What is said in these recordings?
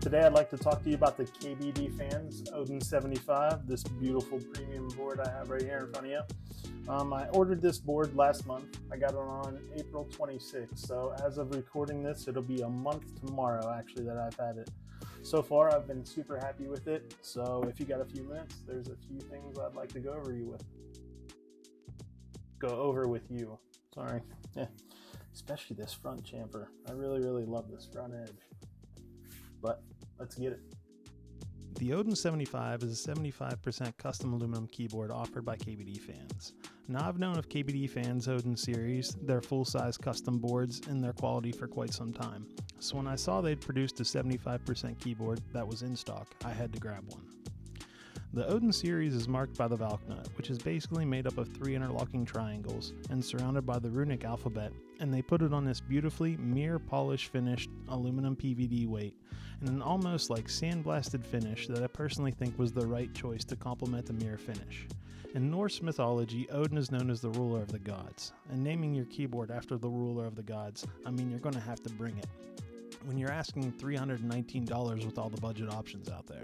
Today I'd like to talk to you about the KBDFans Odin 75, this beautiful premium board I have right here in front of you. I ordered this board last month. I got it on April 26th, so as of recording this, it'll be a month tomorrow actually that I've had it. So far I've been super happy with it, so if you got a few minutes, there's a few things I'd like to go over with you. Sorry. Yeah. Especially this front chamfer. I really love this front edge. But let's get it. The Odin 75 is a 75% custom aluminum keyboard offered by KBDFans. Now, I've known of KBDFans Odin series, their full-size custom boards, and their quality for quite some time. So when I saw they'd produced a 75% keyboard that was in stock, I had to grab one. The Odin series is marked by the Valk nut, which is basically made up of 3 interlocking triangles and surrounded by the runic alphabet, and they put it on this beautifully mirror polish finished aluminum PVD weight and an almost like sandblasted finish that I personally think was the right choice to complement the mirror finish. In Norse mythology, Odin is known as the ruler of the gods, and naming your keyboard after the ruler of the gods, I mean you're going to have to bring it when you're asking $319 with all the budget options out there.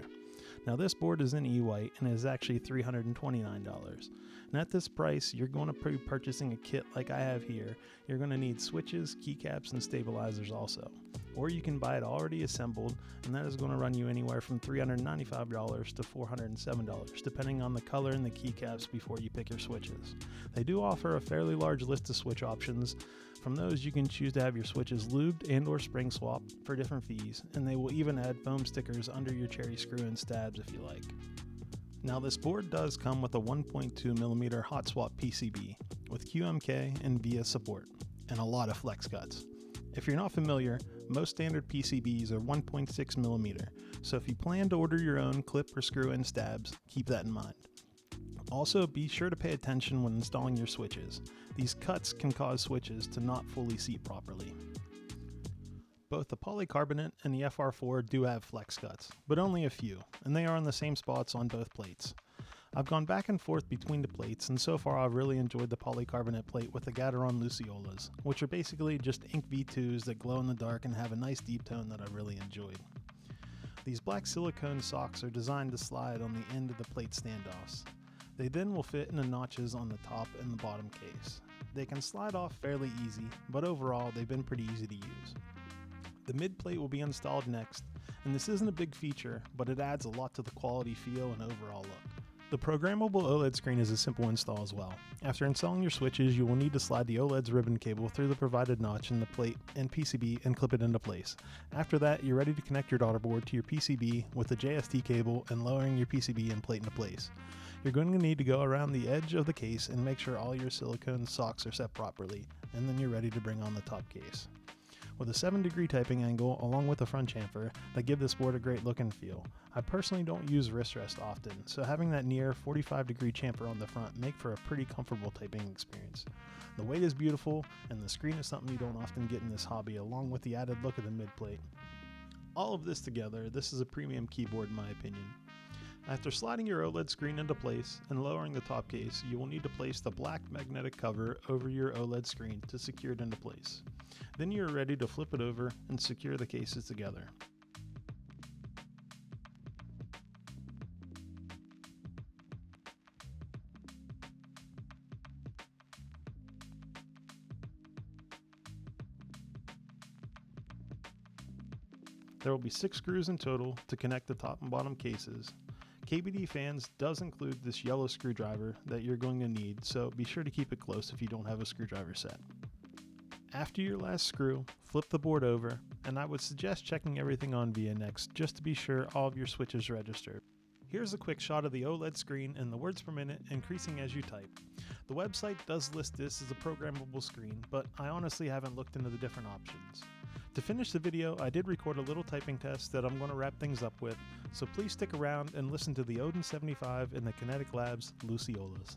Now this board is in E-white and is actually $329. And at this price, you're going to be purchasing a kit like I have here. You're going to need switches, keycaps, and stabilizers also. Or you can buy it already assembled, and that is going to run you anywhere from $395 to $407, depending on the color and the keycaps before you pick your switches. They do offer a fairly large list of switch options. From those, you can choose to have your switches lubed and or spring swap for different fees, and they will even add foam stickers under your cherry screw and stabs if you like. Now this board does come with a 1.2mm hot swap PCB with QMK and VIA support, and a lot of flex cuts. If you're not familiar, most standard PCBs are 1.6mm, so if you plan to order your own clip or screw in stabs, keep that in mind. Also, be sure to pay attention when installing your switches. These cuts can cause switches to not fully seat properly. Both the polycarbonate and the FR4 do have flex cuts, but only a few, and they are in the same spots on both plates. I've gone back and forth between the plates, and so far I've really enjoyed the polycarbonate plate with the Gateron Luciolas, which are basically just ink V2s that glow in the dark and have a nice deep tone that I really enjoyed. These black silicone socks are designed to slide on the end of the plate standoffs. They then will fit in the notches on the top and the bottom case. They can slide off fairly easy, but overall they've been pretty easy to use. The mid plate will be installed next, and this isn't a big feature, but it adds a lot to the quality feel and overall look. The programmable OLED screen is a simple install as well. After installing your switches, you will need to slide the OLED's ribbon cable through the provided notch in the plate and PCB and clip it into place. After that, you're ready to connect your daughter board to your PCB with the JST cable and lowering your PCB and plate into place. You're going to need to go around the edge of the case and make sure all your silicone socks are set properly, and then you're ready to bring on the top case. With a 7-degree typing angle along with a front chamfer that give this board a great look and feel. I personally don't use wrist rest often, so having that near 45-degree chamfer on the front make for a pretty comfortable typing experience. The weight is beautiful, and the screen is something you don't often get in this hobby, along with the added look of the mid plate. All of this together, this is a premium keyboard in my opinion. After sliding your OLED screen into place and lowering the top case, you will need to place the black magnetic cover over your OLED screen to secure it into place. Then you are ready to flip it over and secure the cases together. There will be 6 screws in total to connect the top and bottom cases. KBDFans does include this yellow screwdriver that you're going to need, so be sure to keep it close if you don't have a screwdriver set. After your last screw, flip the board over, and I would suggest checking everything on VIA next just to be sure all of your switches register. Here's a quick shot of the OLED screen and the words per minute increasing as you type. The website does list this as a programmable screen, but I honestly haven't looked into the different options. To finish the video, I did record a little typing test that I'm going to wrap things up with, so please stick around and listen to the Odin 75 and the Kinetic Labs Luciolas.